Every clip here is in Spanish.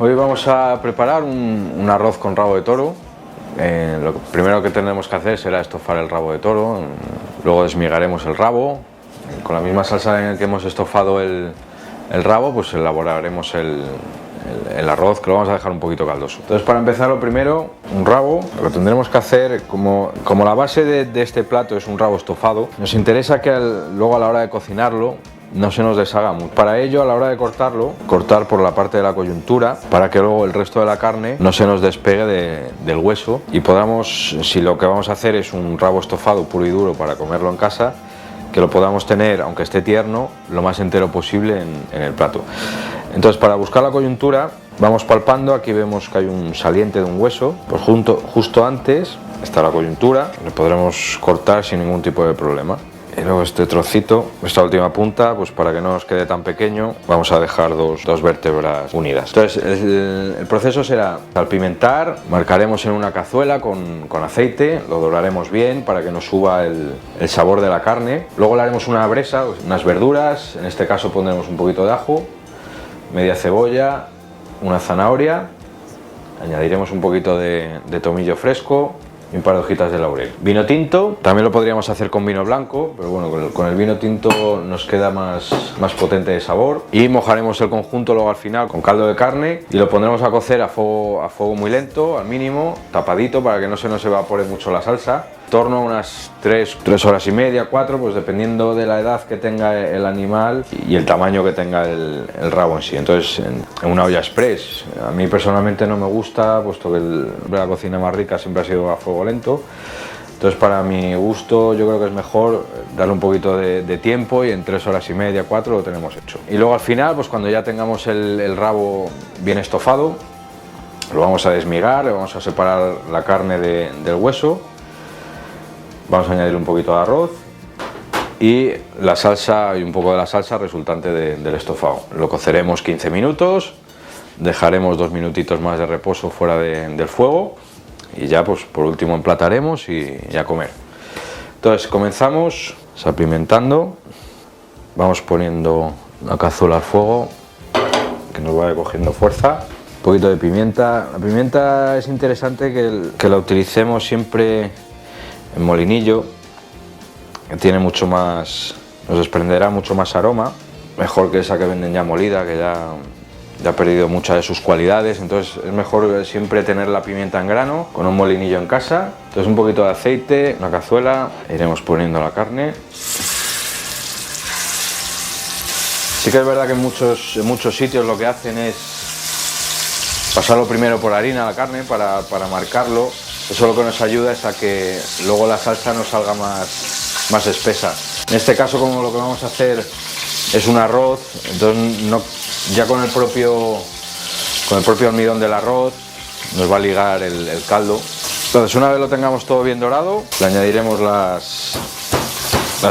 Hoy vamos a preparar un arroz con rabo de toro. Lo primero que tenemos que hacer será estofar el rabo de toro, luego desmigaremos el rabo. Con la misma salsa en la que hemos estofado el rabo, pues elaboraremos el arroz, que lo vamos a dejar un poquito caldoso. Entonces, para empezar, lo primero, un rabo. Lo que tendremos que hacer, como la base de este plato es un rabo estofado, nos interesa que luego a la hora de cocinarlo no se nos deshaga mucho. Para ello, a la hora de cortarlo, cortar por la parte de la coyuntura para que luego el resto de la carne no se nos despegue del hueso y podamos, si lo que vamos a hacer es un rabo estofado puro y duro para comerlo en casa, que lo podamos tener, aunque esté tierno, lo más entero posible en el plato. Entonces, para buscar la coyuntura, vamos palpando. Aquí vemos que hay un saliente de un hueso, pues justo antes está la coyuntura, le podremos cortar sin ningún tipo de problema. Y luego este trocito, esta última punta, pues para que no nos quede tan pequeño, vamos a dejar dos vértebras unidas. Entonces, el proceso será salpimentar, marcaremos en una cazuela con aceite, lo doraremos bien para que nos suba el sabor de la carne. Luego le haremos una bresa, unas verduras, en este caso pondremos un poquito de ajo, media cebolla, una zanahoria, añadiremos un poquito de tomillo fresco y un par de hojitas de laurel. Vino tinto, también lo podríamos hacer con vino blanco, pero bueno, con el vino tinto nos queda más potente de sabor. Y mojaremos el conjunto luego al final con caldo de carne y lo pondremos a cocer a fuego muy lento, al mínimo, tapadito para que no se nos evapore mucho la salsa. En torno a unas 3 horas y media, 4, pues dependiendo de la edad que tenga el animal y el tamaño que tenga el rabo en sí. Entonces, en una olla express. A mí personalmente no me gusta, puesto que la cocina más rica siempre ha sido a fuego lento. Entonces, para mi gusto, yo creo que es mejor darle un poquito de tiempo y en 3 horas y media, 4 lo tenemos hecho. Y luego al final, pues cuando ya tengamos el rabo bien estofado, lo vamos a desmigar, le vamos a separar la carne del hueso. Vamos a añadir un poquito de arroz y la salsa y un poco de la salsa resultante del estofado. Lo coceremos 15 minutos, dejaremos 2 minutitos más de reposo fuera del fuego y ya pues por último emplataremos y a comer. Entonces comenzamos salpimentando, vamos poniendo la cazuela al fuego que nos vaya cogiendo fuerza. Un poquito de pimienta. La pimienta es interesante que la utilicemos siempre en molinillo, que tiene mucho más, nos desprenderá mucho más aroma, mejor que esa que venden ya molida, que ya ha perdido muchas de sus cualidades. Entonces es mejor siempre tener la pimienta en grano con un molinillo en casa. Entonces un poquito de aceite, una cazuela, iremos poniendo la carne. Sí que es verdad que en muchos sitios lo que hacen es pasarlo primero por harina la carne para marcarlo. Eso lo que nos ayuda es a que luego la salsa nos salga más espesa. En este caso, como lo que vamos a hacer es un arroz, entonces ya con el propio almidón del arroz nos va a ligar el caldo. Entonces, una vez lo tengamos todo bien dorado, le añadiremos las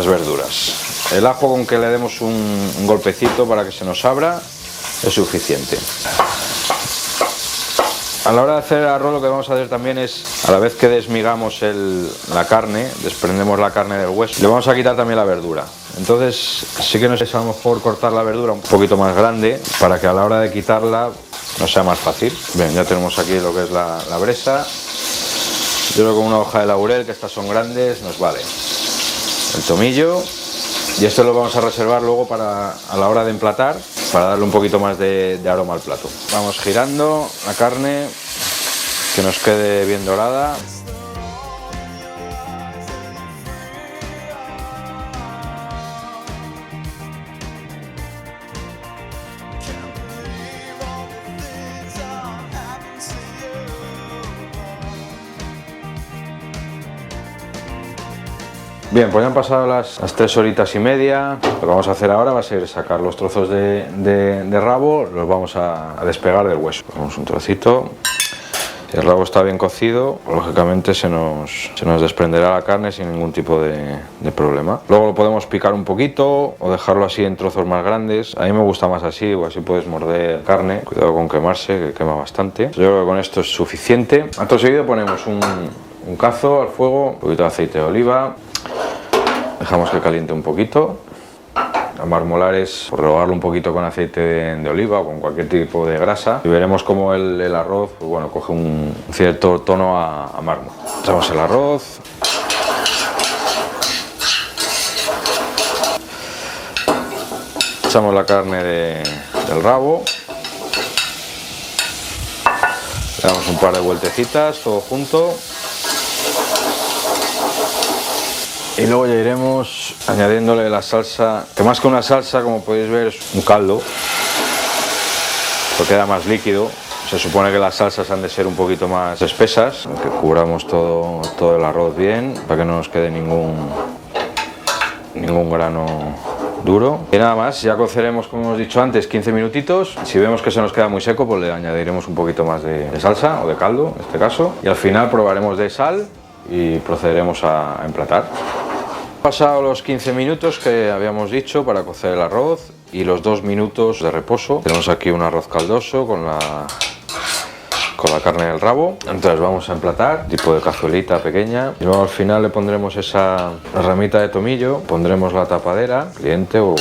verduras. El ajo, con que le demos un golpecito para que se nos abra, es suficiente. A la hora de hacer el arroz, lo que vamos a hacer también es, a la vez que desmigamos la carne, desprendemos la carne del hueso, le vamos a quitar también la verdura. Entonces sí que nos es a lo mejor cortar la verdura un poquito más grande para que a la hora de quitarla nos sea más fácil. Bien, ya tenemos aquí lo que es la bresa. Yo creo que con una hoja de laurel, que estas son grandes, nos vale. El tomillo. Y esto lo vamos a reservar luego a la hora de emplatar, para darle un poquito más de aroma al plato. Vamos girando la carne, que nos quede bien dorada. Bien, pues ya han pasado las 3 horitas y media. Lo que vamos a hacer ahora va a ser sacar los trozos de rabo, los vamos a despegar del hueso. Ponemos un trocito. Si el rabo está bien cocido, lógicamente se nos desprenderá la carne sin ningún tipo de problema. Luego lo podemos picar un poquito o dejarlo así en trozos más grandes. A mí me gusta más así, o así puedes morder carne. Cuidado con quemarse, que quema bastante. Yo creo que con esto es suficiente. Acto seguido ponemos un cazo al fuego, un poquito de aceite de oliva. Dejamos que caliente un poquito A marmolar es por rehogarlo un poquito con aceite de oliva o con cualquier tipo de grasa y veremos cómo el arroz, pues bueno, coge un cierto tono a mármol. Echamos el arroz. Echamos la carne del rabo. Le damos un par de vueltecitas, todo junto. Y luego ya iremos añadiéndole la salsa, que más que una salsa, como podéis ver, es un caldo. Esto queda más líquido. Se supone que las salsas han de ser un poquito más espesas, que cubramos todo el arroz bien, para que no nos quede ningún grano duro. Y nada más, ya coceremos, como hemos dicho antes, 15 minutitos. Si vemos que se nos queda muy seco, pues le añadiremos un poquito más de salsa o de caldo, en este caso. Y al final probaremos de sal y procederemos a emplatar. Pasado los 15 minutos que habíamos dicho para cocer el arroz y los 2 minutos de reposo, tenemos aquí un arroz caldoso con la carne del rabo. Entonces vamos a emplatar, tipo de cazuelita pequeña, y luego al final le pondremos esa ramita de tomillo, pondremos la tapadera, el cliente o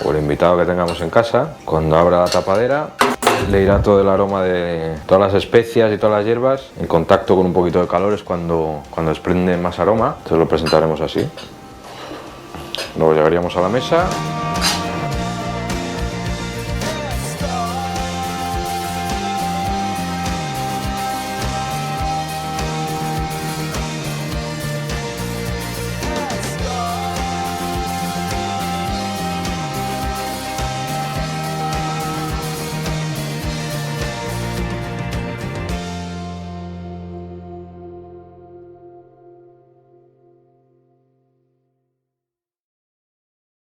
el invitado que tengamos en casa. Cuando abra la tapadera le irá todo el aroma de todas las especias y todas las hierbas. En contacto con un poquito de calor es cuando desprende más aroma. Entonces lo presentaremos así. Luego llegaríamos a la mesa.